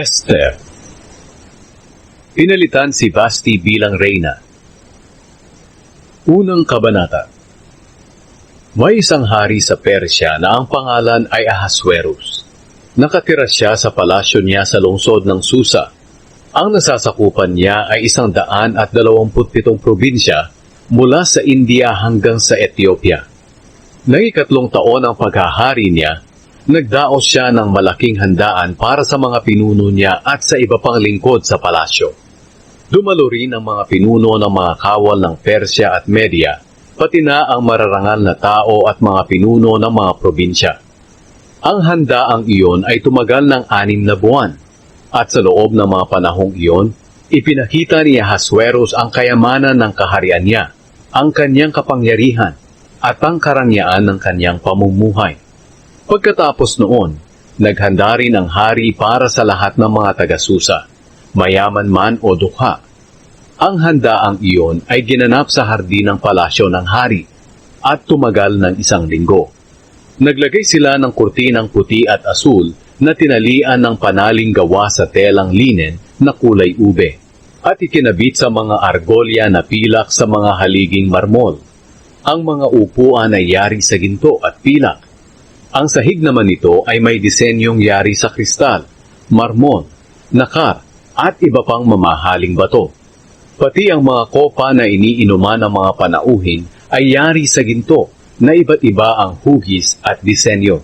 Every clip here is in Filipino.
Esther. Pinalitan si Vashti bilang reyna. Unang kabanata. May isang hari sa Persya na ang pangalan ay Ahasuerus. Nakatira siya sa palasyo niya sa lungsod ng Susa. Ang nasasakupan niya ay 127 probinsya mula sa India hanggang sa Ethiopia. Nang 3 taon ang paghahari niya, nagdaos siya ng malaking handaan para sa mga pinuno niya at sa iba pang lingkod sa palasyo. Dumalo rin ang mga pinuno ng mga kawal ng Persya at Media, pati na ang mararangal na tao at mga pinuno ng mga probinsya. Ang handaang iyon ay tumagal ng 6 na buwan, at sa loob ng mga panahong iyon, ipinakita ni Ahasuerus ang kayamanan ng kaharian niya, ang kanyang kapangyarihan, at ang karangyaan ng kanyang pamumuhay. Pagkatapos noon, naghanda rin ang hari para sa lahat ng mga taga-Susa, mayaman man o dukha. Ang handaang iyon ay ginanap sa hardin ng palasyo ng hari at tumagal ng 1 linggo. Naglagay sila ng kurtinang puti at asul na tinalian ng panaling gawa sa telang linen na kulay ube at ikinabit sa mga argolya na pilak sa mga haliging marmol. Ang mga upuan ay yari sa ginto at pilak. Ang sahig naman nito ay may disenyong yari sa kristal, marmol, nakar, at iba pang mamahaling bato. Pati ang mga kopa na iniinuman ng mga panauhin ay yari sa ginto na iba't iba ang hugis at disenyo.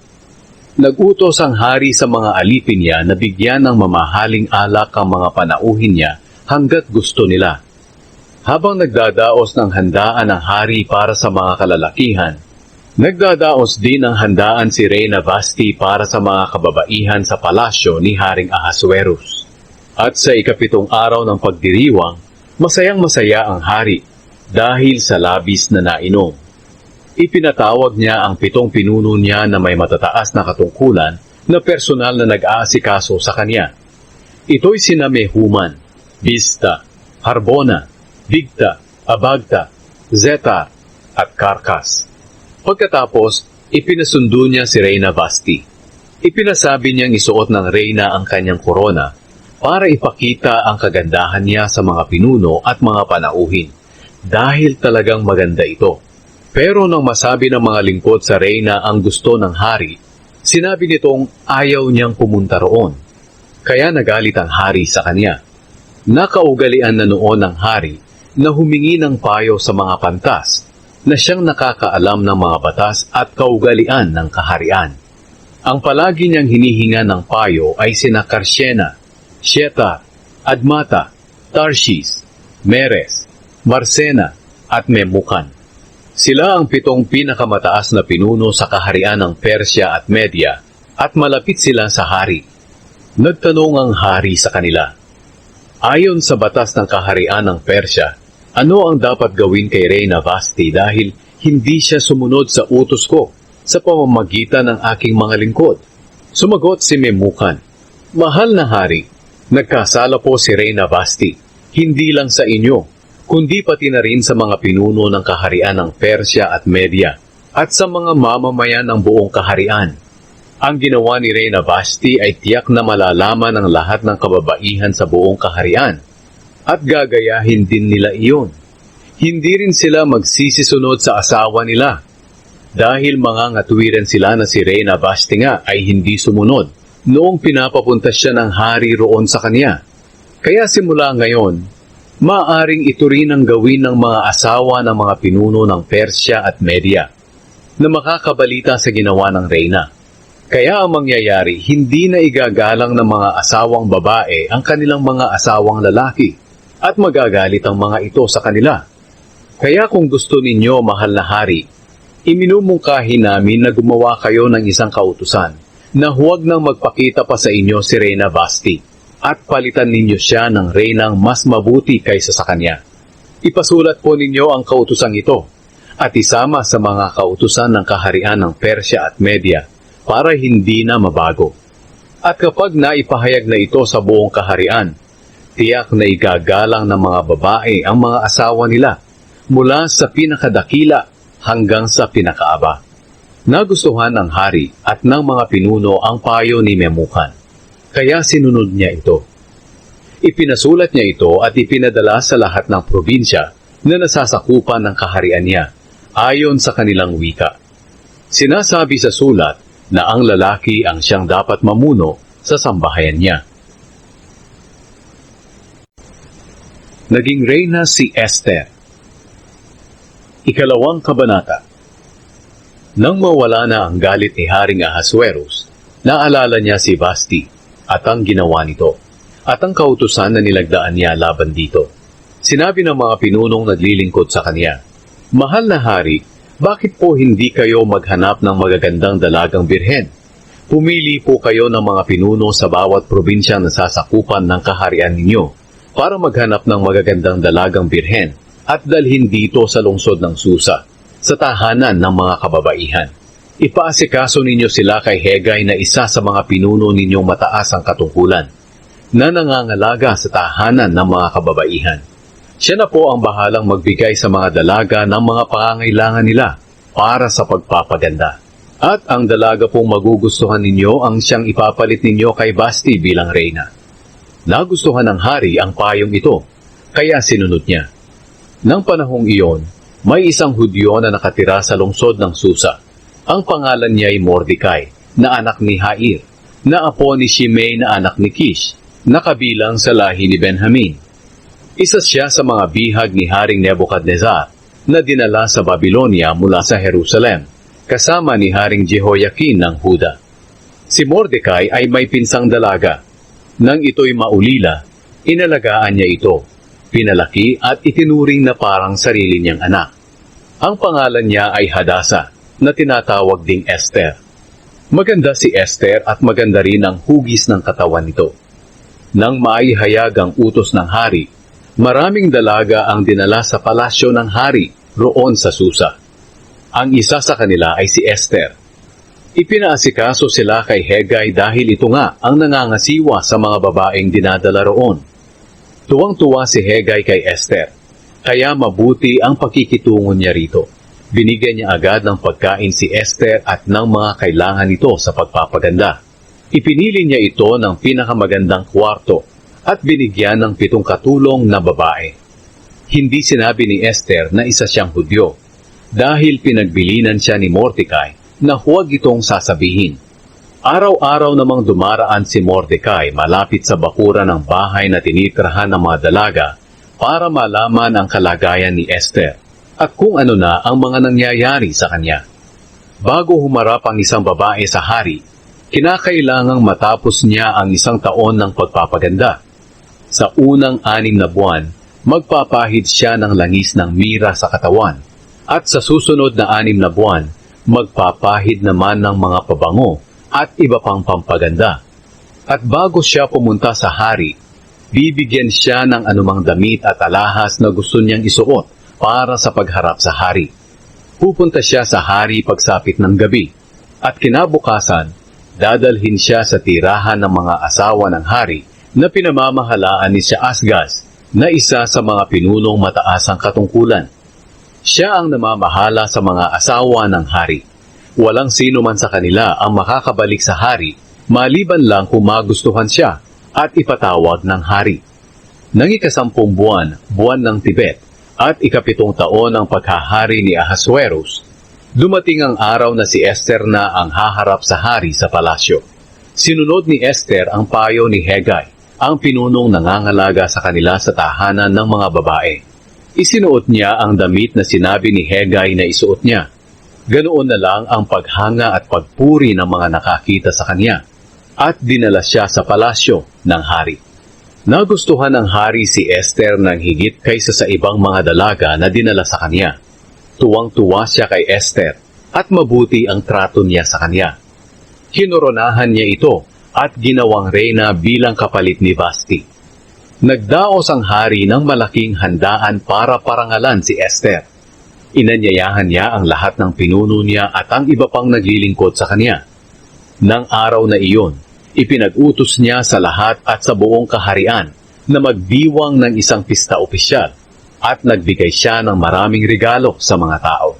Nagutos ang hari sa mga alipin niya na bigyan ng mamahaling alak ang mga panauhin niya hanggat gusto nila. Habang nagdadaos ng handaan ng hari para sa mga kalalakihan, nagdadaos din ng handaan si Reyna Vashti para sa mga kababaihan sa palasyo ni Haring Ahasuerus. At sa 7 araw ng pagdiriwang, masayang-masaya ang hari dahil sa labis na nainom. Ipinatawag niya ang 7 pinuno niya na may matataas na katungkulan na personal na nag-aasikaso sa kanya. Ito'y sina Mehuman, Biztha, Harbona, Bigtha, Abagtha, Zethar, at Karkas. Pagkatapos, ipinasundo niya si Reyna Vashti. Ipinasabi niyang isuot ng reyna ang kanyang korona para ipakita ang kagandahan niya sa mga pinuno at mga panauhin, dahil talagang maganda ito. Pero nang masabi ng mga lingkod sa reyna ang gusto ng hari, sinabi nitong ayaw niyang pumunta roon. Kaya nagalit ang hari sa kanya. Nakaugalian na noon ng hari na humingi ng payo sa mga pantas na siyang nakakaalam ng mga batas at kaugalian ng kaharian. Ang palagi niyang hinihinga ng payo ay sina Karshena, Shetar, Admata, Tarshish, Meres, Marsena, at Memucan. Sila ang 7 pinakamataas na pinuno sa kaharian ng Persya at Media at malapit sila sa hari. Nagtanong ang hari sa kanila, ayon sa batas ng kaharian ng Persya, ano ang dapat gawin kay Reyna Vashti dahil hindi siya sumunod sa utos ko sa pamamagitan ng aking mga lingkod? Sumagot si Memucan, mahal na hari, nagkasala po si Reyna Vashti, hindi lang sa inyo, kundi pati na rin sa mga pinuno ng kaharian ng Persya at Media, at sa mga mamamayan ng buong kaharian. Ang ginawa ni Reyna Vashti ay tiyak na malalaman ng lahat ng kababaihan sa buong kaharian, at gagayahin din nila iyon. Hindi rin sila magsisisunod sa asawa nila, dahil mga ngatuwiran sila na si Reyna Vashti nga ay hindi sumunod noong pinapapunta siya ng hari roon sa kanya. Kaya simula ngayon, maaring ito rin ang gawin ng mga asawa ng mga pinuno ng Persya at Media na makakabalita sa ginawa ng reyna. Kaya ang mangyayari, hindi na igagalang ng mga asawang babae ang kanilang mga asawang lalaki at magagalit ang mga ito sa kanila. Kaya kung gusto ninyo, mahal na hari, iminumungkahi namin na gumawa kayo ng isang kautusan na huwag nang magpakita pa sa inyo si Reyna Vashti at palitan ninyo siya ng reynang mas mabuti kaysa sa kanya. Ipasulat po ninyo ang kautusang ito at isama sa mga kautusan ng kaharian ng Persya at Media para hindi na mabago. At kapag naipahayag na ito sa buong kaharian, tiyak na igagalang ng mga babae ang mga asawa nila mula sa pinakadakila hanggang sa pinakaaba. Nagustuhan ng hari at ng mga pinuno ang payo ni Memucan. kaya sinunod niya ito. Ipinasulat niya ito at ipinadala sa lahat ng probinsya na nasasakupan ng kaharian niya, ayon sa kanilang wika. Sinasabi sa sulat na ang lalaki ang siyang dapat mamuno sa sambahayan niya. Naging reyna si Esther. Ikalawang kabanata. Nang mawala na ang galit ni Haring Ahasuerus, naalala niya si Vasti at ang ginawa nito, at ang kautusan na nilagdaan niya laban dito. Sinabi ng mga pinunong naglilingkod sa kanya, "Mahal na hari, bakit po hindi kayo maghanap ng magagandang dalagang birhen? Pumili po kayo ng mga pinuno sa bawat probinsya na sasakupan ng kaharian ninyo para maghanap ng magagandang dalagang birhen at dalhin dito sa lungsod ng Susa, sa tahanan ng mga kababaihan. Ipaasikaso ninyo sila kay Hegai na isa sa mga pinuno ninyong mataas ang katungkulan, na nangangalaga sa tahanan ng mga kababaihan. Siya na po ang bahalang magbigay sa mga dalaga ng mga pangangailangan nila para sa pagpapaganda. At ang dalaga pong magugustuhan ninyo ang siyang ipapalit ninyo kay Vasti bilang reyna." Nagustuhan ng hari ang payong ito, kaya sinunod niya. Nang panahong iyon, may isang Hudyo na nakatira sa lungsod ng Susa. Ang pangalan niya ay Mordecai, na anak ni Jair, na apo ni Shimei na anak ni Kish, na kabilang sa lahi ni Benjamin. Isa siya sa mga bihag ni Haring Nebuchadnezzar na dinala sa Babylonia mula sa Jerusalem, kasama ni Haring Jehoiakim ng Huda. Si Mordecai ay may pinsang dalaga. Nang ito'y maulila, inalagaan niya ito, pinalaki at itinuring na parang sarili niyang anak. Ang pangalan niya ay Hadasa, na tinatawag ding Esther. Maganda si Esther at maganda rin ang hugis ng katawan nito. Nang maihayag ang utos ng hari, maraming dalaga ang dinala sa palasyo ng hari roon sa Susa. Ang isa sa kanila ay si Esther. Ipinaasikaso sila kay Hegai dahil ito nga ang nangangasiwa sa mga babaeng dinadala roon. Tuwang-tuwa si Hegai kay Esther, kaya mabuti ang pakikitungo niya rito. Binigyan niya agad ng pagkain si Esther at ng mga kailangan nito sa pagpapaganda. Ipinili niya ito ng pinakamagandang kwarto at binigyan ng 7 katulong na babae. Hindi sinabi ni Esther na isa siyang Hudyo, dahil pinagbilinan siya ni Mordecai na huwag itong sasabihin. Araw-araw namang dumaraan si Mordecai malapit sa bakuran ng bahay na tinitirhan ng mga dalaga para malaman ang kalagayan ni Esther at kung ano na ang mga nangyayari sa kanya. Bago humarap ang isang babae sa hari, kinakailangang matapos niya ang 1 taon ng pagpapaganda. Sa unang 6 na buwan, magpapahid siya ng langis ng mira sa katawan, at sa susunod na 6 na buwan, magpapahid naman ng mga pabango at iba pang pampaganda. At bago siya pumunta sa hari, bibigyan siya ng anumang damit at alahas na gusto niyang isuot para sa pagharap sa hari. Pupunta siya sa hari pagsapit ng gabi, at kinabukasan, dadalhin siya sa tirahan ng mga asawa ng hari na pinamamahalaan ni Shaasgaz, na isa sa mga pinunong mataas ang katungkulan. Siya ang namamahala sa mga asawa ng hari. Walang sino man sa kanila ang makakabalik sa hari, maliban lang kung magustuhan siya at ipatawag ng hari. Nang 10 buwan, buwan ng Tibet, at 7 taon ng paghahari ni Ahasuerus, dumating ang araw na si Esther na ang haharap sa hari sa palasyo. Sinunod ni Esther ang payo ni Hegai, ang pinunong nangangalaga sa kanila sa tahanan ng mga babae. Isinuot niya ang damit na sinabi ni Hegai na isuot niya. Ganoon na lang ang paghanga at pagpuri ng mga nakakita sa kanya, at dinala siya sa palasyo ng hari. Nagustuhan ng hari si Esther ng higit kaysa sa ibang mga dalaga na dinala sa kanya. Tuwang-tuwa siya kay Esther at mabuti ang trato niya sa kanya. Kinoronahan niya ito at ginawang reyna bilang kapalit ni Vasti. Nagdaos ang hari ng malaking handaan para parangalan si Esther. Inanyayahan niya ang lahat ng pinuno niya at ang iba pang naglilingkod sa kanya. Nang araw na iyon, ipinag-utos niya sa lahat at sa buong kaharian na magdiwang ng isang pista opisyal at nagbigay siya ng maraming regalo sa mga tao.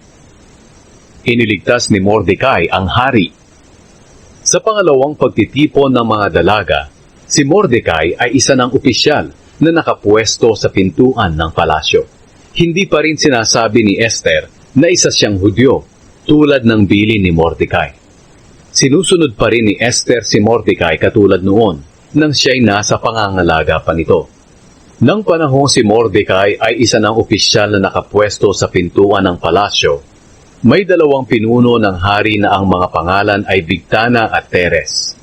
Iniligtas ni Mordecai ang hari. Sa pangalawang pagtitipon ng mga dalaga, Si Mordecai ay isa ng opisyal na nakapwesto sa pintuan ng palasyo. Hindi pa rin sinasabi ni Esther na isa siyang Hudyo, tulad ng bilin ni Mordecai. Sinusunod pa rin ni Esther si Mordecai katulad noon, nang siya'y nasa pangangalaga pa nito. Nang panahong si Mordecai ay isa ng opisyal na nakapwesto sa pintuan ng palasyo, may dalawang pinuno ng hari na ang mga pangalan ay Bigtana at Teres.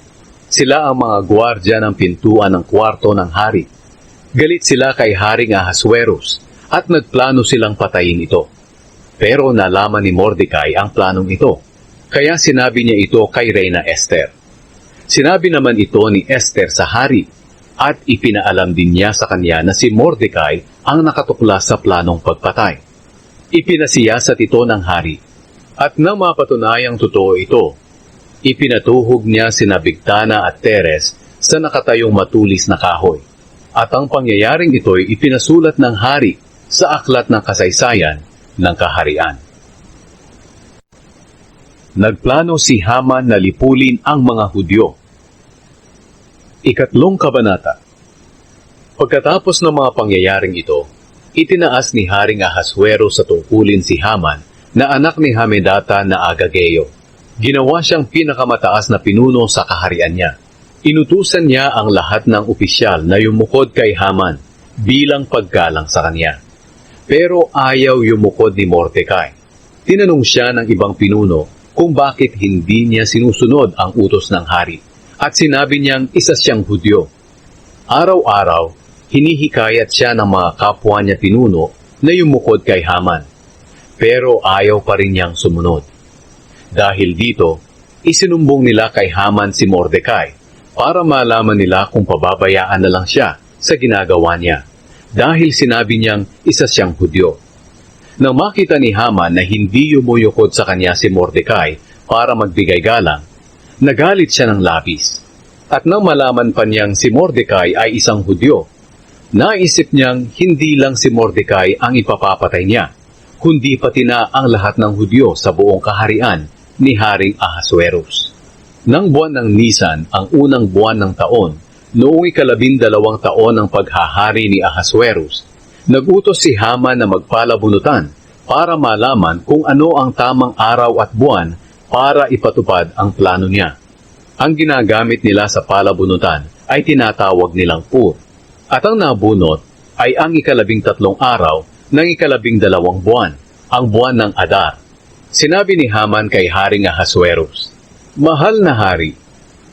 Sila ang mga gwardya ng pintuan ng kwarto ng hari. Galit sila kay Haring Ahasuerus at nagplano silang patayin ito. Pero nalaman ni Mordecai ang planong ito, kaya sinabi niya ito kay Reyna Esther. Sinabi naman ito ni Esther sa hari, at ipinaalam din niya sa kanya na si Mordecai ang nakatuklas sa planong pagpatay. Ipinasiyasat ito ng hari, at nang mapatunayang totoo ito, ipinatuhog niya sina Bigtana at Teres sa nakatayong matulis na kahoy. At ang pangyayaring ito'y ipinasulat ng hari sa aklat ng kasaysayan ng kaharian. Nagplano si Haman na lipulin ang mga Hudyo. Ikatlong kabanata. Pagkatapos ng mga pangyayaring ito, itinaas ni Haring Ahasuerus sa tungkulin si Haman na anak ni Hamedata na Agageo. Ginawa siyang pinakamataas na pinuno sa kaharian niya. Inutusan niya ang lahat ng opisyal na yumukod kay Haman bilang paggalang sa kanya. Pero ayaw yumukod ni Mordecai. Tinanong siya ng ibang pinuno kung bakit hindi niya sinusunod ang utos ng hari. At sinabi niyang isa siyang Hudyo. Araw-araw, hinihikayat siya ng mga kapwa niya pinuno na yumukod kay Haman. Pero ayaw pa rin niyang sumunod. Dahil dito, isinumbong nila kay Haman si Mordecai para malaman nila kung pababayaan na lang siya sa ginagawa niya. Dahil sinabi niyang isa siyang Hudyo. Nang makita ni Haman na hindi yumuyukod sa kanya si Mordecai para magbigay galang, nagalit siya ng labis. At nang malaman pa niyang si Mordecai ay isang Hudyo, naisip niyang hindi lang si Mordecai ang ipapapatay niya, kundi pati na ang lahat ng Hudyo sa buong kaharian ni Haring Ahasuerus. Nang buwan ng Nisan, ang unang buwan ng taon, noong 12 taon ng paghahari ni Ahasuerus, nagutos si Haman na magpalabunutan para malaman kung ano ang tamang araw at buwan para ipatupad ang plano niya. Ang ginagamit nila sa palabunutan ay tinatawag nilang Pur, at ang nabunot ay ang 13 araw ng 12 buwan, ang buwan ng Adar. Sinabi ni Haman kay Haring Ahasuerus, "Mahal na hari,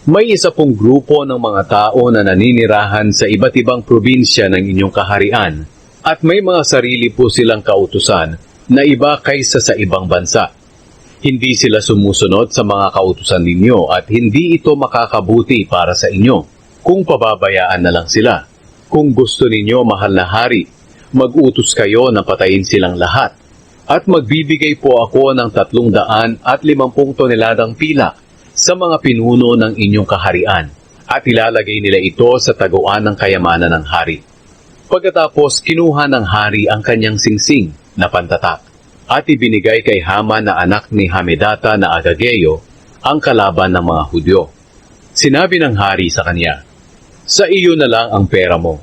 may isa pong grupo ng mga tao na naninirahan sa iba't ibang probinsya ng inyong kaharian at may mga sarili po silang kautusan na iba kaysa sa ibang bansa. Hindi sila sumusunod sa mga kautusan ninyo at hindi ito makakabuti para sa inyo kung pababayaan na lang sila. Kung gusto ninyo, mahal na hari, mag-utos kayo na patayin silang lahat at magbibigay po ako ng 350 toneladang pilak sa mga pinuno ng inyong kaharian at ilalagay nila ito sa taguan ng kayamanan ng hari." Pagkatapos, kinuha ng hari ang kanyang singsing na pantatak at ibinigay kay Haman na anak ni Hamedata na Agageo ang kalaban ng mga Hudyo. Sinabi ng hari sa kanya, "Sa iyo na lang ang pera mo,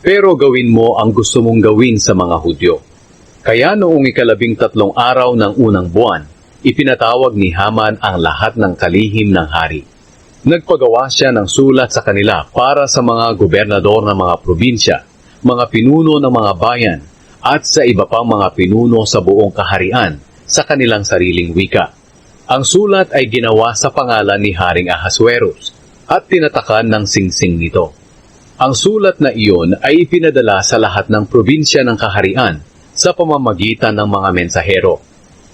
pero gawin mo ang gusto mong gawin sa mga Hudyo." Kaya noong 13 araw ng unang buwan, ipinatawag ni Haman ang lahat ng kalihim ng hari. Nagpagawa siya ng sulat sa kanila para sa mga gobernador ng mga probinsya, mga pinuno ng mga bayan, at sa iba pang mga pinuno sa buong kaharian sa kanilang sariling wika. Ang sulat ay ginawa sa pangalan ni Haring Ahasuerus at tinatakan ng singsing nito. Ang sulat na iyon ay ipinadala sa lahat ng probinsya ng kaharian sa pamamagitan ng mga mensahero.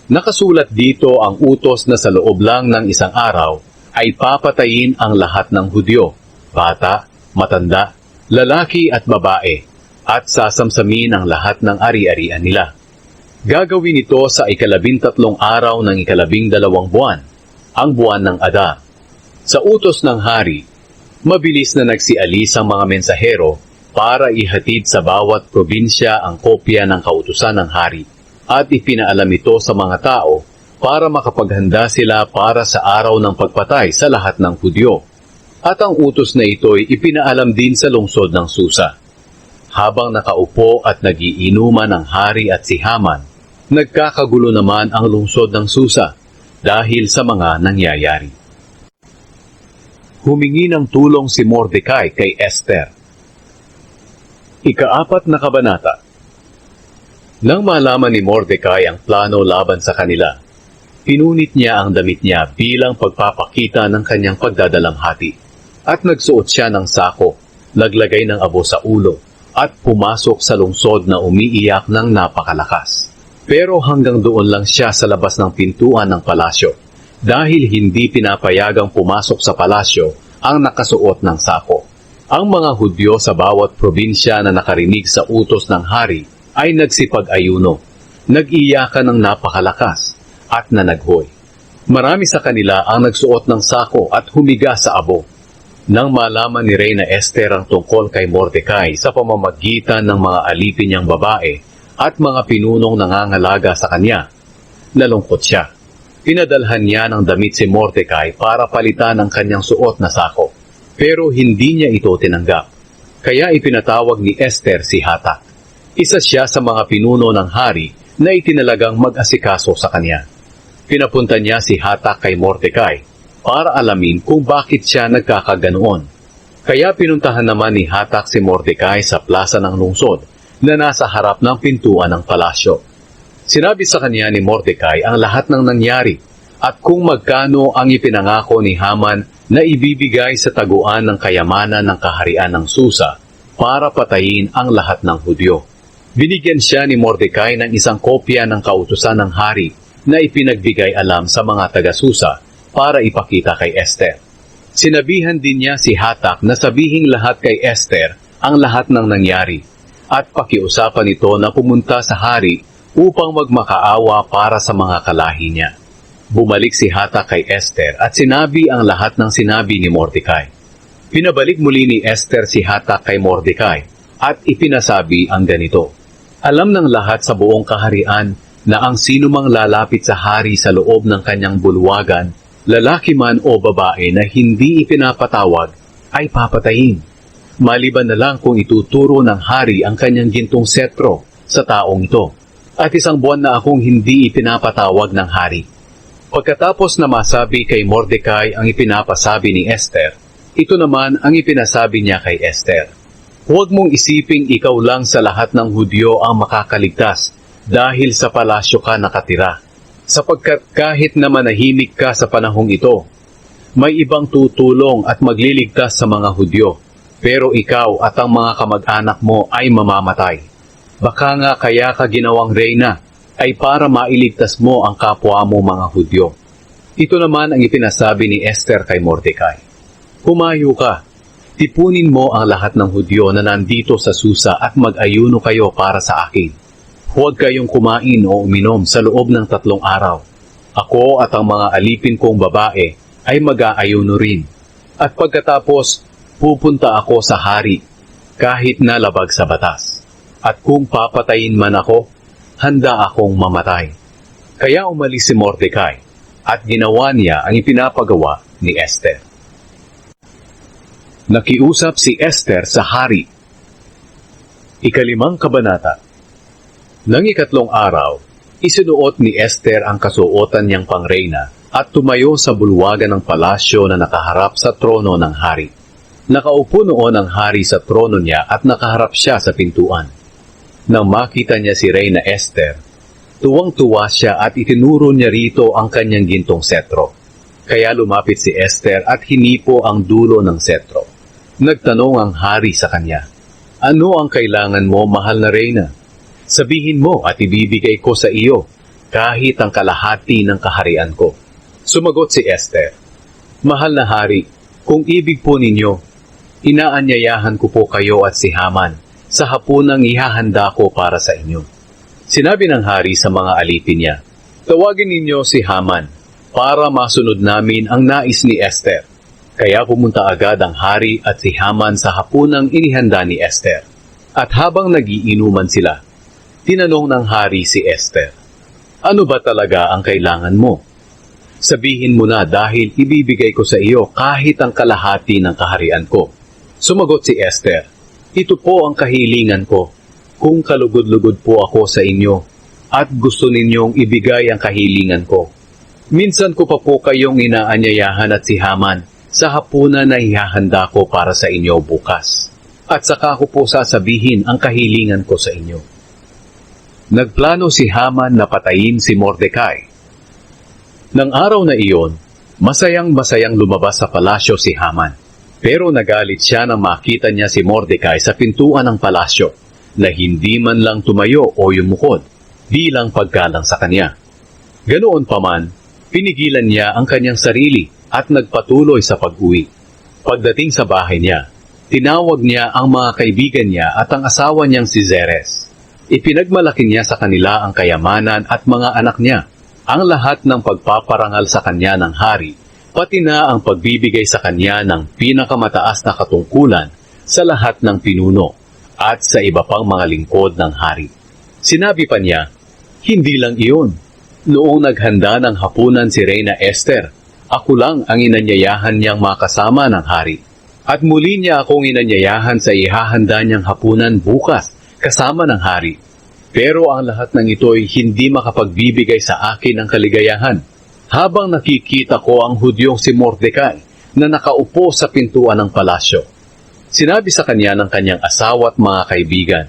Nakasulat dito ang utos na sa loob lang ng isang araw ay papatayin ang lahat ng Hudyo, bata, matanda, lalaki at babae, at sasamsamin ang lahat ng ari-arian nila. Gagawin ito sa 13 araw ng 12 buwan, ang buwan ng Adar. Sa utos ng hari, mabilis na nagsialis ang mga mensahero para ihatid sa bawat probinsya ang kopya ng kautusan ng hari at ipinaalam ito sa mga tao para makapaghanda sila para sa araw ng pagpatay sa lahat ng Hudyo. At ang utos na ito'y ipinaalam din sa lungsod ng Susa. Habang nakaupo at nagiinuman ang hari at si Haman, nagkakagulo naman ang lungsod ng Susa dahil sa mga nangyayari. Humingi ng tulong si Mordecai kay Esther. Ika-4 na kabanata. Nang malaman ni Mordecai ang plano laban sa kanila, pinunit niya ang damit niya bilang pagpapakita ng kanyang pagdadalamhati. At nagsuot siya ng sako, naglagay ng abo sa ulo, at pumasok sa lungsod na umiiyak ng napakalakas. Pero hanggang doon lang siya sa labas ng pintuan ng palasyo, dahil hindi pinapayagang pumasok sa palasyo ang nakasuot ng sako. Ang mga Hudyo sa bawat probinsya na nakarinig sa utos ng hari ay nagsipag-ayuno, nag-iyakan ng napakalakas, at nanaghoy. Marami sa kanila ang nagsuot ng sako at humiga sa abo. Nang malaman ni Reyna Esther ang tungkol kay Mordecai sa pamamagitan ng mga alipin niyang babae at mga pinunong nangangalaga sa kanya, nalungkot siya. Pinadalhan niya ng damit si Mordecai para palitan ang kanyang suot na sako, pero hindi niya ito tinanggap. Kaya ipinatawag ni Esther si Hatak. Isa siya sa mga pinuno ng hari na itinalagang mag-asikaso sa kanya. Pinapunta niya si Hatak kay Mordecai para alamin kung bakit siya nagkakaganoon. Kaya pinuntahan naman ni Hatak si Mordecai sa plaza ng lungsod na nasa harap ng pintuan ng palasyo. Sinabi sa kanya ni Mordecai ang lahat ng nangyari at kung magkano ang ipinangako ni Haman na ibibigay sa taguan ng kayamanan ng kaharian ng Susa para patayin ang lahat ng Hudyo. Binigyan siya ni Mordecai ng isang kopya ng kautusan ng hari na ipinagbigay alam sa mga taga-Susa para ipakita kay Esther. Sinabihan din niya si Hatak na sabihing lahat kay Esther ang lahat ng nangyari at pakiusapan ito na pumunta sa hari upang magmakaawa para sa mga kalahi niya. Bumalik si Hatak kay Esther at sinabi ang lahat ng sinabi ni Mordecai. Pinabalik muli ni Esther si Hatak kay Mordecai at ipinasabi ang ganito. Alam ng lahat sa buong kaharian na ang sinumang lalapit sa hari sa loob ng kanyang bulwagan, lalaki man o babae na hindi ipinapatawag, ay papatayin. Maliban na lang kung ituturo ng hari ang kanyang gintong setro sa taong ito. At 1 buwan na akong hindi ipinapatawag ng hari. Pagkatapos na masabi kay Mordecai ang ipinapasabi ni Esther, ito naman ang ipinasabi niya kay Esther. Huwag mong isiping ikaw lang sa lahat ng Hudyo ang makakaligtas dahil sa palasyo ka nakatira. Sapagkat kahit na manahimik ka sa panahong ito, may ibang tutulong at magliligtas sa mga Hudyo, pero ikaw at ang mga kamag-anak mo ay mamamatay. Baka nga kaya ka ginawang reyna ay para mailigtas mo ang kapwa mo mga Hudyo. Ito naman ang ipinasabi ni Esther kay Mordecai. Humayo ka, tipunin mo ang lahat ng Hudyo na nandito sa Susa at mag-ayuno kayo para sa akin. Huwag kayong kumain o uminom sa loob ng 3 araw. Ako at ang mga alipin kong babae ay mag-aayuno rin. At pagkatapos, pupunta ako sa hari, kahit na labag sa batas. At kung papatayin man ako, handa akong mamatay. Kaya umalis si Mordecai, at ginawa niya ang ipinapagawa ni Esther. Nakiusap si Esther sa hari. 5 kabanata. Nang 3 araw, isinuot ni Esther ang kasuotan niyang pangreyna at tumayo sa bulwagan ng palasyo na nakaharap sa trono ng hari. Nakaupo noon ang hari sa trono niya at nakaharap siya sa pintuan. Nang makita niya si Reyna Esther, tuwang-tuwa siya at itinuro niya rito ang kanyang gintong setro. Kaya lumapit si Esther at hinipo ang dulo ng setro. Nagtanong ang hari sa kanya, "Ano ang kailangan mo, mahal na Reyna? Sabihin mo at ibibigay ko sa iyo kahit ang kalahati ng kaharian ko." Sumagot si Esther, "Mahal na hari, kung ibig po ninyo, inaanyayahan ko po kayo at si Haman sa hapunang ihahanda ko para sa inyo." Sinabi ng hari sa mga alipin niya, "Tawagin ninyo si Haman para masunod namin ang nais ni Esther." Kaya pumunta agad ang hari at si Haman sa hapunang inihanda ni Esther. At habang nagiinuman sila, tinanong ng hari si Esther, "Ano ba talaga ang kailangan mo?" Sabihin mo na dahil ibibigay ko sa iyo kahit ang kalahati ng kaharian ko. Sumagot si Esther, ito po ang kahilingan ko. Kung kalugod-lugod po ako sa inyo at gusto ninyong ibigay ang kahilingan ko. Minsan ko pa po kayong inaanyayahan at si Haman sa hapunan na ihahanda ko para sa inyo bukas. At saka ko po sasabihin ang kahilingan ko sa inyo. Nagplano si Haman na patayin si Mordecai. Nang araw na iyon, masayang-masayang lumabas sa palasyo si Haman. Pero nagalit siya nang makita niya si Mordecai sa pintuan ng palasyo na hindi man lang tumayo o yumukod bilang paggalang sa kanya. Ganoon pa man, pinigilan niya ang kanyang sarili at nagpatuloy sa pag-uwi. Pagdating sa bahay niya, tinawag niya ang mga kaibigan niya at ang asawa niyang si Zeres. Ipinagmalaki niya sa kanila ang kayamanan at mga anak niya, ang lahat ng pagpaparangal sa kanya ng hari, pati na ang pagbibigay sa kanya ng pinakamataas na katungkulan sa lahat ng pinuno at sa iba pang mga lingkod ng hari. Sinabi pa niya, hindi lang iyon. Noong naghanda ng hapunan si Reyna Esther, ako lang ang inanyayahan niyang makasama ng hari. At muli niya akong inanyayahan sa ihahanda niyang hapunan bukas kasama ng hari. Pero ang lahat ng ito'y hindi makapagbibigay sa akin ng kaligayahan habang nakikita ko ang Hudyong si Mordecai na nakaupo sa pintuan ng palasyo. Sinabi sa kanya ng kanyang asawa at mga kaibigan,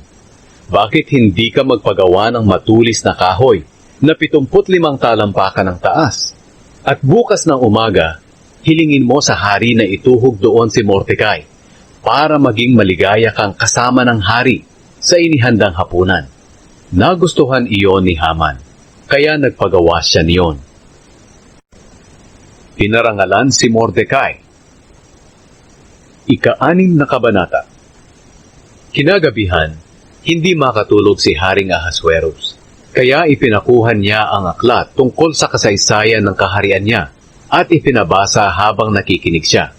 bakit hindi ka magpagawa ng matulis na kahoy na 75 talampakan ng taas? At bukas ng umaga, hilingin mo sa hari na ituhog doon si Mordecai para maging maligaya kang kasama ng hari sa inihandang hapunan. Nagustuhan iyon ni Haman, kaya nagpagawa siya niyon. Pinarangalan si Mordecai. Ika-6 na kabanata. Kinagabihan, hindi makatulog si Haring Ahasuerus, kaya ipinakuhan niya ang aklat tungkol sa kasaysayan ng kaharian niya at ipinabasa habang nakikinig siya.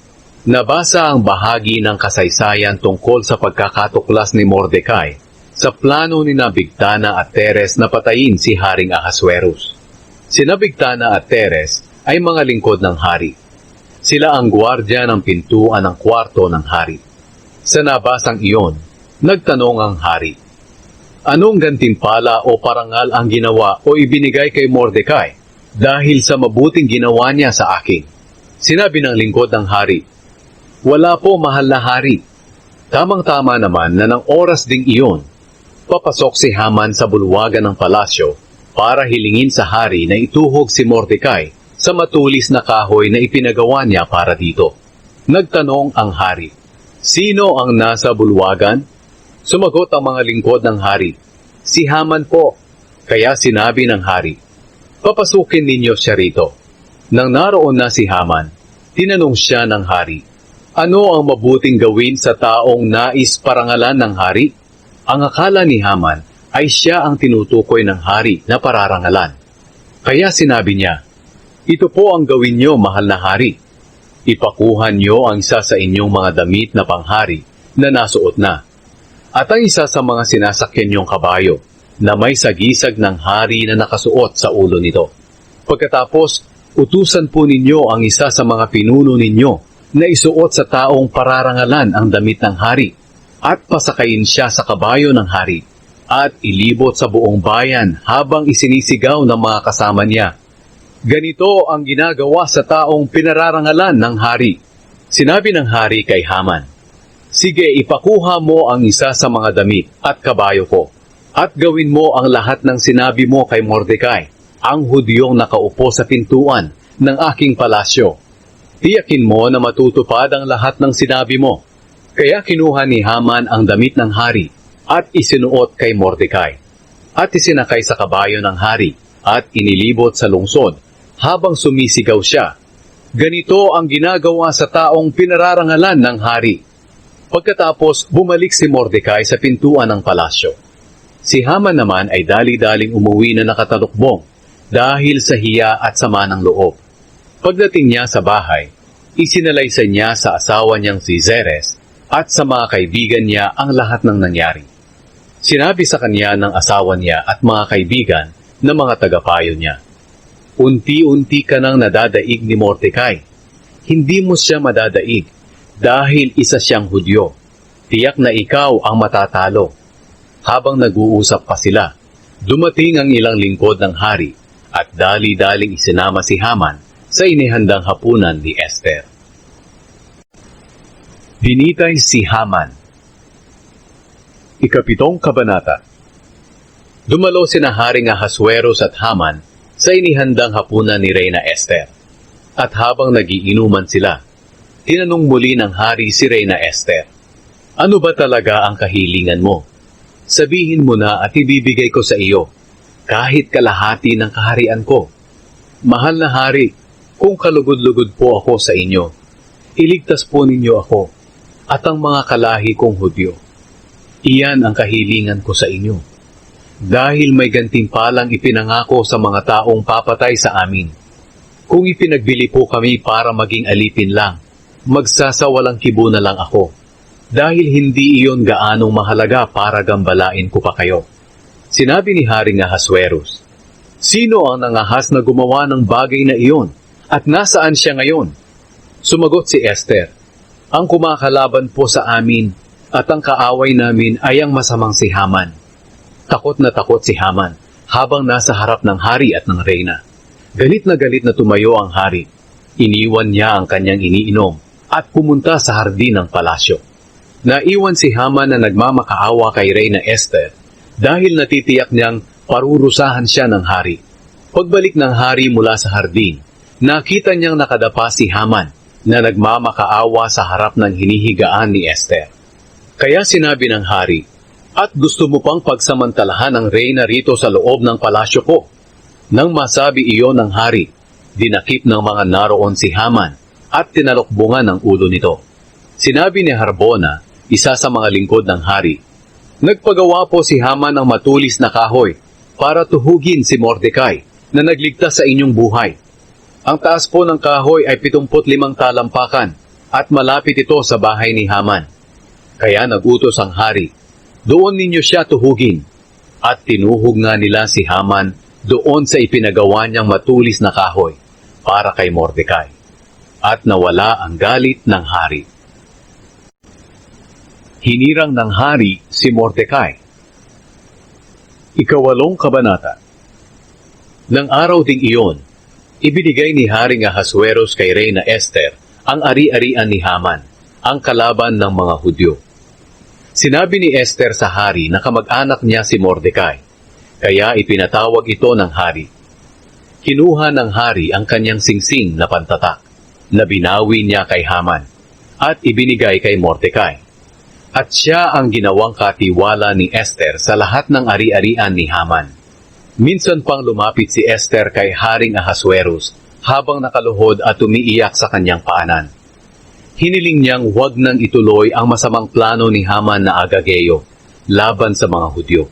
Nabasa ang bahagi ng kasaysayan tungkol sa pagkakatuklas ni Mordecai sa plano ni Bigtana at Teres na patayin si Haring Ahasuerus. Sina Bigtana at Teres ay mga lingkod ng hari. Sila ang gwardya ng pintuan ng kwarto ng hari. Sa nabasang iyon, nagtanong ang hari, anong gantimpala o parangal ang ginawa o ibinigay kay Mordecai dahil sa mabuting ginawa niya sa akin? Sinabi ng lingkod ng hari, wala po mahal na hari. Tamang-tama naman na ng oras ding iyon, papasok si Haman sa bulwagan ng palasyo para hilingin sa hari na ituhog si Mordecai sa matulis na kahoy na ipinagawa niya para dito. Nagtanong ang hari, sino ang nasa bulwagan? Sumagot ang mga lingkod ng hari, si Haman po. Kaya sinabi ng hari, papasukin ninyo siya rito. Nang naroon na si Haman, tinanong siya ng hari, ano ang mabuting gawin sa taong nais parangalan ng hari? Ang akala ni Haman ay siya ang tinutukoy ng hari na pararangalan. Kaya sinabi niya, ito po ang gawin niyo, mahal na hari. Ipakuhan niyo ang isa sa inyong mga damit na panghari na nasuot na, at ang isa sa mga sinasakyan niyong kabayo na may sagisag ng hari na nakasuot sa ulo nito. Pagkatapos, utusan po ninyo ang isa sa mga pinuno ninyo na isuot sa taong pararangalan ang damit ng hari at pasakayin siya sa kabayo ng hari at ilibot sa buong bayan habang isinisigaw ng mga kasama niya. Ganito ang ginagawa sa taong pinararangalan ng hari. Sinabi ng hari kay Haman, sige, ipakuha mo ang isa sa mga damit at kabayo ko at gawin mo ang lahat ng sinabi mo kay Mordecai, ang Hudyong nakaupo sa pintuan ng aking palasyo. Tiyakin mo na matutupad ang lahat ng sinabi mo. Kaya kinuha ni Haman ang damit ng hari at isinuot kay Mordecai at isinakay sa kabayo ng hari at inilibot sa lungsod habang sumisigaw siya. Ganito ang ginagawa sa taong pinararangalan ng hari. Pagkatapos, bumalik si Mordecai sa pintuan ng palasyo. Si Haman naman ay dali-daling umuwi na nakatalukbong dahil sa hiya at sama ng loob. Pagdating niya sa bahay, isinalaysay niya sa asawa niyang si Zeres at sa mga kaibigan niya ang lahat ng nangyari. Sinabi sa kanya ng asawa niya at mga kaibigan na mga tagapayo niya, Unti-unti ka nang nadadaig ni Mordecai. Hindi mo siya madadaig dahil isa siyang Hudyo. Tiyak na ikaw ang matatalo. Habang nag-uusap pa sila, dumating ang ilang lingkod ng hari at dali-daling isinama si Haman sa inihandang hapunan ni Esther. Binitay si Haman. Ikapitong kabanata. Dumalo sina Haring Ahasuerus at Haman sa inihandang hapunan ni Reyna Esther. At habang nagiinuman sila, tinanong muli ng hari si Reyna Esther, "Ano ba talaga ang kahilingan mo? Sabihin mo na at ibibigay ko sa iyo, kahit kalahati ng kaharian ko. Mahal na hari, kung kalugod-lugod po ako sa inyo, iligtas po ninyo ako at ang mga kalahi kong Hudyo. Iyan ang kahilingan ko sa inyo. Dahil may gantimpalang ipinangako sa mga taong papatay sa amin. Kung ipinagbili po kami para maging alipin lang, magsasawalang kibo na lang ako. Dahil hindi iyon gaanong mahalaga para gambalain ko pa kayo." Sinabi ni Haring Ahasuerus, "Sino ang nangahas na gumawa ng bagay na iyon? At nasaan siya ngayon?" Sumagot si Esther, "Ang kumakalaban po sa amin at ang kaaway namin ay ang masamang si Haman." Takot na si Haman habang nasa harap ng hari at ng reyna. Galit na tumayo ang hari. Iniwan niya ang kanyang iniinom at pumunta sa hardin ng palasyo. Naiwan si Haman na nagmamakaawa kay Reyna Esther dahil natitiyak niyang parurusahan siya ng hari. Pagbalik ng hari mula sa hardin, nakita niyang nakadapa si Haman na nagmamakaawa sa harap ng hinihigaan ni Esther. Kaya sinabi ng hari, "At gusto mo pang pagsamantalahan ang reyna rito sa loob ng palasyo ko?" Nang masabi iyon ng hari, dinakip ng mga naroon si Haman at tinalokbungan ang ulo nito. Sinabi ni Harbona, isa sa mga lingkod ng hari, "Nagpagawa po si Haman ng matulis na kahoy para tuhugin si Mordecai na nagligtas sa inyong buhay. Ang taas po ng kahoy ay 75 talampakan at malapit ito sa bahay ni Haman. Kaya nagutos ang hari, doon ninyo siya tuhugin." At tinuhog nga nila si Haman doon sa ipinagawa niyang matulis na kahoy para kay Mordecai. At nawala ang galit ng hari. Hinirang ng hari si Mordecai. Ikawalong kabanata. Nang araw ding iyon, ibinigay ni Haring Ahasuerus kay Reyna Esther ang ari-arian ni Haman, ang kalaban ng mga Hudyo. Sinabi ni Esther sa hari na kamag-anak niya si Mordecai, kaya ipinatawag ito ng hari. Kinuha ng hari ang kanyang singsing na pantatak, na binawi niya kay Haman, at ibinigay kay Mordecai. At siya ang ginawang katiwala ni Esther sa lahat ng ari-arian ni Haman. Minsan pang lumapit si Esther kay Haring Ahasuerus habang nakaluhod at umiiyak sa kanyang paanan. Hiniling niyang huwag nang ituloy ang masamang plano ni Haman na Agageo laban sa mga Hudyo.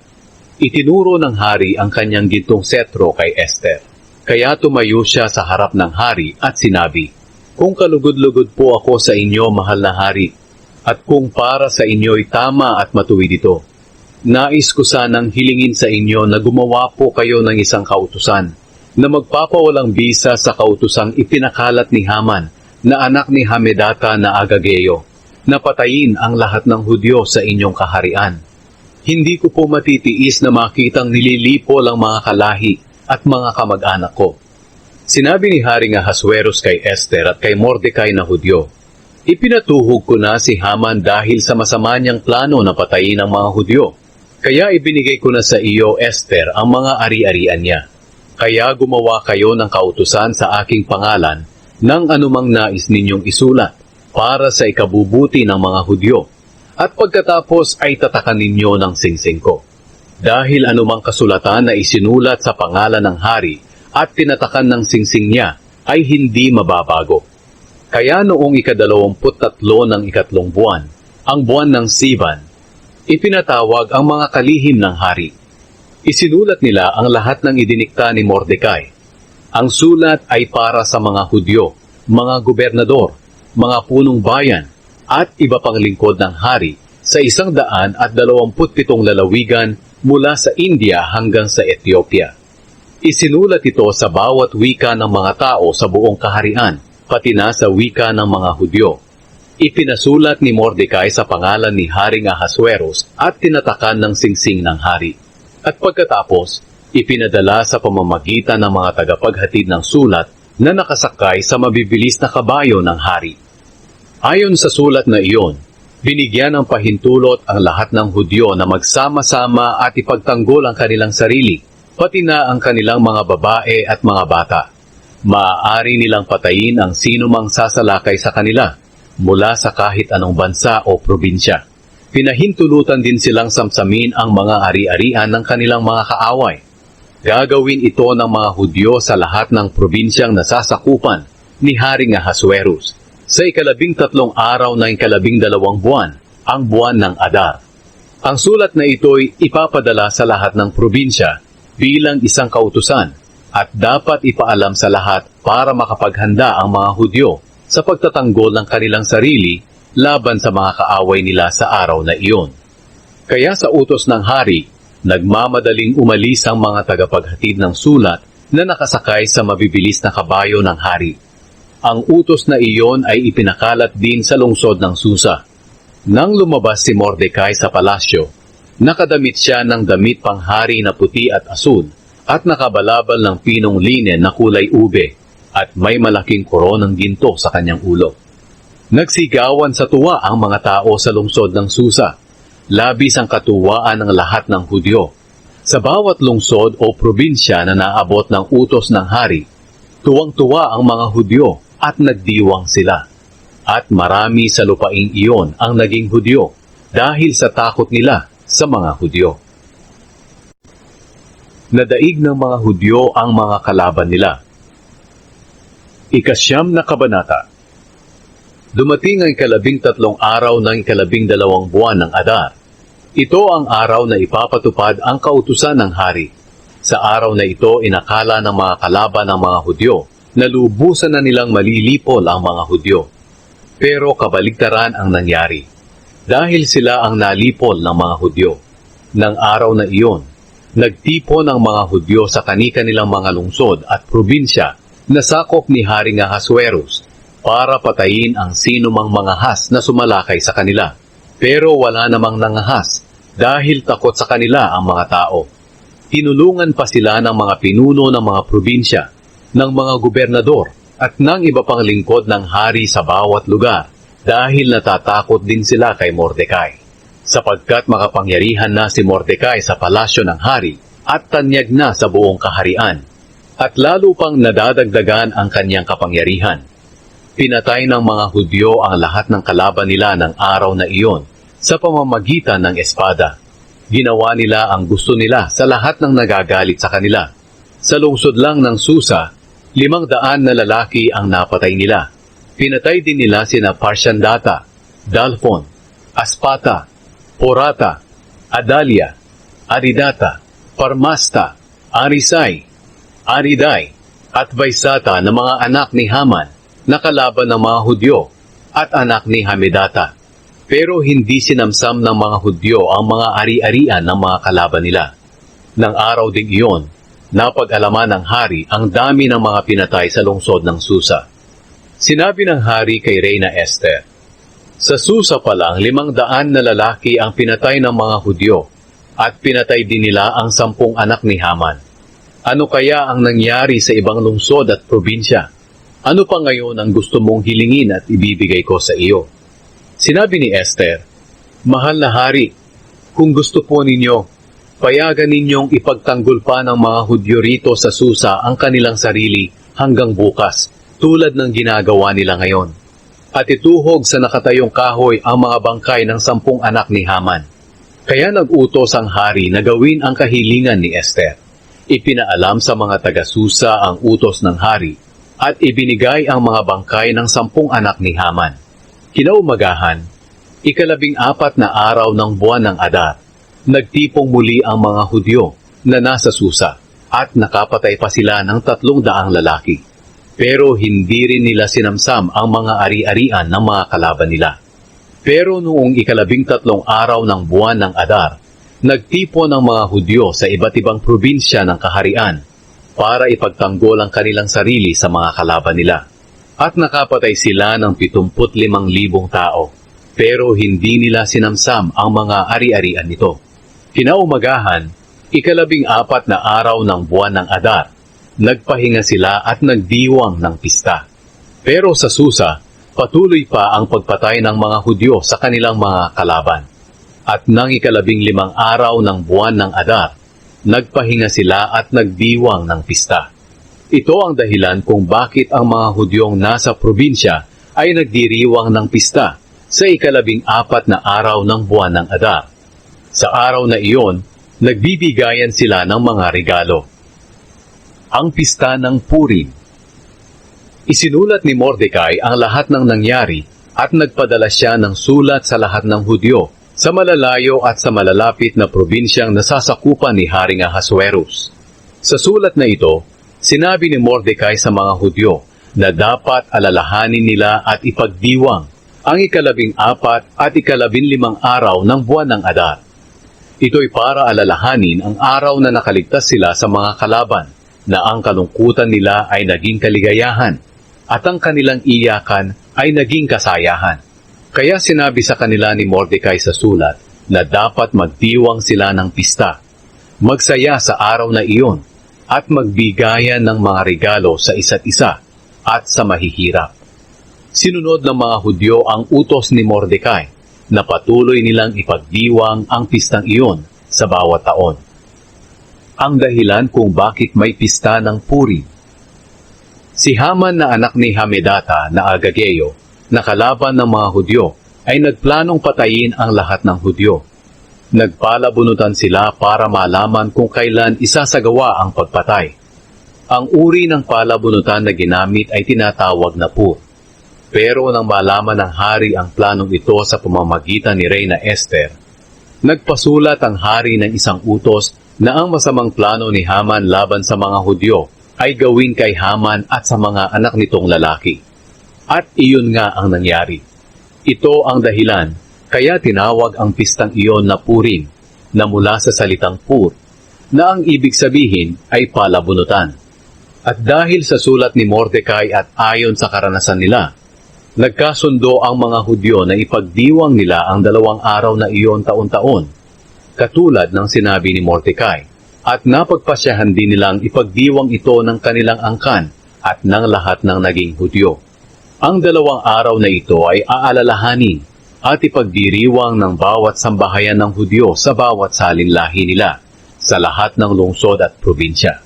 Itinuro ng hari ang kanyang gintong setro kay Esther. Kaya tumayo siya sa harap ng hari at sinabi, "Kung kalugod-lugod po ako sa inyo, mahal na hari, at kung para sa inyo'y tama at matuwid ito, nais ko sanang hilingin sa inyo na gumawa po kayo ng isang kautusan na magpapawalang bisa sa kautusang ipinakalat ni Haman na anak ni Hamedata na Agageo, na patayin ang lahat ng Hudyo sa inyong kaharian. Hindi ko po matitiis na makitang nililipol ang mga kalahi at mga kamag-anak ko." Sinabi ni Haring Ahasuerus kay Esther at kay Mordecai na Hudyo, "Ipinatuhog ko na si Haman dahil sa masama niyang plano na patayin ang mga Hudyo. Kaya ibinigay ko na sa iyo, Esther, ang mga ari-arian niya. Kaya gumawa kayo ng kautusan sa aking pangalan ng anumang nais ninyong isulat para sa ikabubuti ng mga Hudyo. At pagkatapos ay tatakan ninyo ng singsing ko. Dahil anumang kasulatan na isinulat sa pangalan ng hari at tinatakan ng singsing niya ay hindi mababago. Kaya noong 23 ng 3 buwan, ang buwan ng Sivan, ipinatawag ang mga kalihim ng hari. Isinulat nila ang lahat ng idinikta ni Mordecai. Ang sulat ay para sa mga Hudyo, mga gobernador, mga punong bayan, at iba pang lingkod ng hari sa 127 lalawigan mula sa India hanggang sa Ethiopia. Isinulat ito sa bawat wika ng mga tao sa buong kaharian, pati na sa wika ng mga Hudyo. Ipinasulat ni Mordecai sa pangalan ni Haring Ahasuerus at tinatakan ng singsing ng hari. At pagkatapos, ipinadala sa pamamagitan ng mga tagapaghatid ng sulat na nakasakay sa mabibilis na kabayo ng hari. Ayon sa sulat na iyon, binigyan ng pahintulot ang lahat ng Hudyo na magsama-sama at ipagtanggol ang kanilang sarili, pati na ang kanilang mga babae at mga bata. Maaari nilang patayin ang sinumang sasalakay sa kanila, mula sa kahit anong bansa o probinsya. Pinahintulutan din silang samsamin ang mga ari-arian ng kanilang mga kaaway. Gagawin ito ng mga Hudyo sa lahat ng probinsyang nasasakupan ni Haring Ahasuerus sa 13 araw ng 12 buwan, ang buwan ng Adar. Ang sulat na ito'y ipapadala sa lahat ng probinsya bilang isang kautusan at dapat ipaalam sa lahat para makapaghanda ang mga Hudyo sa pagtatanggol ng kanilang sarili laban sa mga kaaway nila sa araw na iyon. Kaya sa utos ng hari, nagmamadaling umalis ang mga tagapaghatid ng sulat na nakasakay sa mabibilis na kabayo ng hari. Ang utos na iyon ay ipinakalat din sa lungsod ng Susa. Nang lumabas si Mordecai sa palasyo, nakadamit siya ng damit panghari na puti at asul at nakabalabal ng pinong linen na kulay ube at may malaking koronang ginto sa kanyang ulo. Nagsigawan sa tuwa ang mga tao sa lungsod ng Susa. Labis ang katuwaan ng lahat ng Hudyo. Sa bawat lungsod o probinsya na naabot ng utos ng hari, tuwang-tuwa ang mga Hudyo at nagdiwang sila. At marami sa lupaing iyon ang naging Hudyo dahil sa takot nila sa mga Hudyo. Nadaig ng mga Hudyo ang mga kalaban nila. Ikasyam na kabanata. Dumating ang 13 araw ng 12 buwan ng Adar. Ito ang araw na ipapatupad ang kautusan ng hari. Sa araw na ito, inakala ng mga kalaban ng mga Hudyo na lubusan na nilang malilipol ang mga Hudyo. Pero kabaligtaran ang nangyari. Dahil sila ang nalipol ng mga Hudyo. Nang araw na iyon, nagtipon ang mga Hudyo sa kani-kanilang mga lungsod at probinsya na sakop ni Haring Ahasuerus para patayin ang sinumang mga has na sumalakay sa kanila. Pero wala namang nangahas dahil takot sa kanila ang mga tao. Tinulungan pa sila ng mga pinuno ng mga probinsya, ng mga gobernador at ng iba pang lingkod ng hari sa bawat lugar dahil natatakot din sila kay Mordecai. Sapagkat makapangyarihan na si Mordecai sa palasyo ng hari at tanyag na sa buong kaharian, at lalo pang nadadagdagan ang kanyang kapangyarihan. Pinatay ng mga Hudyo ang lahat ng kalaban nila ng araw na iyon sa pamamagitan ng espada. Ginawa nila ang gusto nila sa lahat ng nagagalit sa kanila. Sa lungsod lang ng Susa, 500 na lalaki ang napatay nila. Pinatay din nila sina Parshandata, Dalphon, Aspata, Porata, Adalia, Aridata, Parmasta, Arisai, Ariday, at Vaisata na mga anak ni Haman na kalaban ng mga Hudyo at anak ni Hamedata. Pero hindi sinamsam ng mga Hudyo ang mga ari-arian ng mga kalaban nila. Nang araw ding iyon, napag-alaman ng hari ang dami ng mga pinatay sa lungsod ng Susa. Sinabi ng hari kay Reyna Esther, "Sa Susa pa lang 500 na lalaki ang pinatay ng mga Hudyo, at pinatay din nila ang 10 anak ni Haman. Ano kaya ang nangyari sa ibang lungsod at probinsya? Ano pa ngayon ang gusto mong hilingin at ibibigay ko sa iyo?" Sinabi ni Esther, "Mahal na hari, kung gusto po ninyo, payagan ninyong ipagtanggol pa ng mga Hudyo rito sa Susa ang kanilang sarili hanggang bukas, tulad ng ginagawa nila ngayon. At ituhog sa nakatayong kahoy ang mga bangkay ng 10 anak ni Haman." Kaya nag-utos ang hari na gawin ang kahilingan ni Esther. Ipinaalam sa mga taga-Susa ang utos ng hari at ibinigay ang mga bangkay ng 10 anak ni Haman. Kinaumagahan, 14 na araw ng buwan ng Adar, nagtipong muli ang mga Hudyo na nasa Susa at nakapatay pa sila ng 300 lalaki. Pero hindi rin nila sinamsam ang mga ari-arian ng mga kalaban nila. Pero noong 13 araw ng buwan ng Adar, nagtipon ang mga Hudyo sa iba't ibang probinsya ng kaharian para ipagtanggol ang kanilang sarili sa mga kalaban nila. At nakapatay sila ng 75,000 tao, pero hindi nila sinamsam ang mga ari-arian nito. Kinaumagahan, 14 na araw ng buwan ng Adar, nagpahinga sila at nagdiwang ng pista. Pero sa Susa, patuloy pa ang pagpatay ng mga Hudyo sa kanilang mga kalaban. At nang 15 araw ng buwan ng Adar, nagpahinga sila at nagdiwang ng pista. Ito ang dahilan kung bakit ang mga Hudyong nasa probinsya ay nagdiriwang ng pista sa 14 na araw ng buwan ng Adar. Sa araw na iyon, nagbibigayan sila ng mga regalo. Ang pista ng Purim. Isinulat ni Mordecai ang lahat ng nangyari at nagpadala siya ng sulat sa lahat ng Hudyo sa malalayo at sa malalapit na probinsyang nasasakupan ni Haring Ahasuerus. Sa sulat na ito, sinabi ni Mordecai sa mga Hudyo na dapat alalahanin nila at ipagdiwang ang 14 at 15 araw ng buwan ng Adar. Ito'y para alalahanin ang araw na nakaligtas sila sa mga kalaban, na ang kalungkutan nila ay naging kaligayahan, at ang kanilang iyakan ay naging kasayahan. Kaya sinabi sa kanila ni Mordecai sa sulat na dapat magdiwang sila ng pista, magsaya sa araw na iyon, at magbigayan ng mga regalo sa isa't isa at sa mahihirap. Sinunod ng mga Hudyo ang utos ni Mordecai na patuloy nilang ipagdiwang ang pistang iyon sa bawat taon. Ang dahilan kung bakit may pista ng Purim. Si Haman na anak ni Hamedata na Agageo, na kalaban ng mga Hudyo, ay nagplanong patayin ang lahat ng Hudyo. Nagpalabunutan sila para malaman kung kailan isasagawa ang pagpatay. Ang uri ng palabunutan na ginamit ay tinatawag na pur. Pero nang malaman ng hari ang planong ito sa pamamagitan ni Reyna Esther, nagpasulat ang hari ng isang utos na ang masamang plano ni Haman laban sa mga Hudyo ay gawin kay Haman at sa mga anak nitong lalaki. At iyon nga ang nangyari. Ito ang dahilan kaya tinawag ang pistang iyon na Purim, na mula sa salitang pur, na ang ibig sabihin ay palabunutan. At dahil sa sulat ni Mordecai at ayon sa karanasan nila, nagkasundo ang mga Hudyo na ipagdiwang nila ang 2 araw na iyon taon-taon, katulad ng sinabi ni Mordecai, at napagpasyahan din nilang ipagdiwang ito ng kanilang angkan at ng lahat ng naging Hudyo. Ang 2 araw na ito ay aalalahanin at ipagdiriwang ng bawat sambahayan ng Hudyo sa bawat salinlahi nila, sa lahat ng lungsod at probinsya.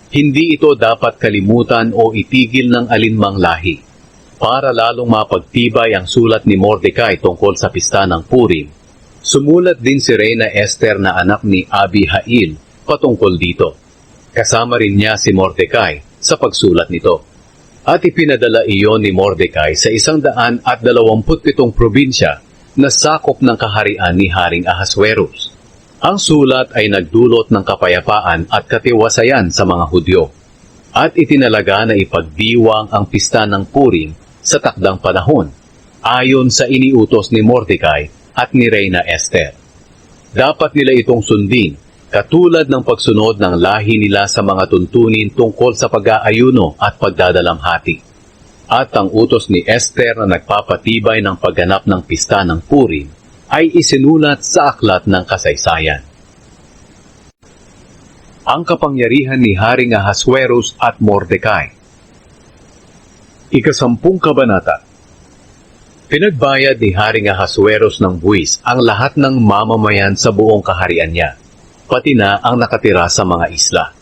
Hindi ito dapat kalimutan o itigil ng alinmang lahi. Para lalong mapagtibay ang sulat ni Mordecai tungkol sa pista ng Purim, sumulat din si Reyna Esther na anak ni Abihail patungkol dito. Kasama rin niya si Mordecai sa pagsulat nito. At ipinadala iyon ni Mordecai sa 127 probinsya na sakop ng kaharian ni Haring Ahasuerus. Ang sulat ay nagdulot ng kapayapaan at katiwasayan sa mga Hudyo, at itinalaga na ipagdiwang ang pista ng Purim sa takdang panahon, ayon sa iniutos ni Mordecai at ni Reyna Esther. Dapat nila itong sundin, katulad ng pagsunod ng lahi nila sa mga tuntunin tungkol sa pag-aayuno at pagdadalamhati. At ang utos ni Esther na nagpapatibay ng pagganap ng pista ng Purim ay isinulat sa aklat ng kasaysayan. Ang kapangyarihan ni Haring Ahasuerus at Mordecai. 10 Kabanata. Pinagbayad ni Haring Ahasuerus ng buwis ang lahat ng mamamayan sa buong kaharian niya, pati na ang nakatira sa mga isla.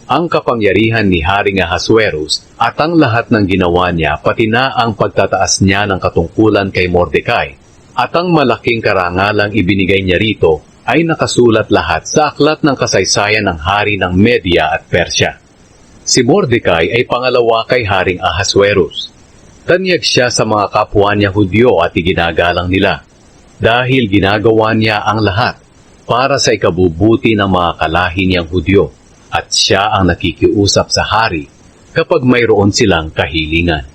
Ang kapangyarihan ni Haring Ahasuerus at ang lahat ng ginawa niya, pati na ang pagtataas niya ng katungkulan kay Mordecai, at ang malaking karangalang ibinigay niya rito ay nakasulat lahat sa aklat ng kasaysayan ng hari ng Media at Persya. Si Mordecai ay pangalawa kay Haring Ahasuerus. Tanyag siya sa mga kapwa niya Hudyo at iginagalang nila, dahil ginagawa niya ang lahat para sa ikabubuti ng mga kalahi niyang Hudyo, at siya ang nakikiusap sa hari kapag mayroon silang kahilingan.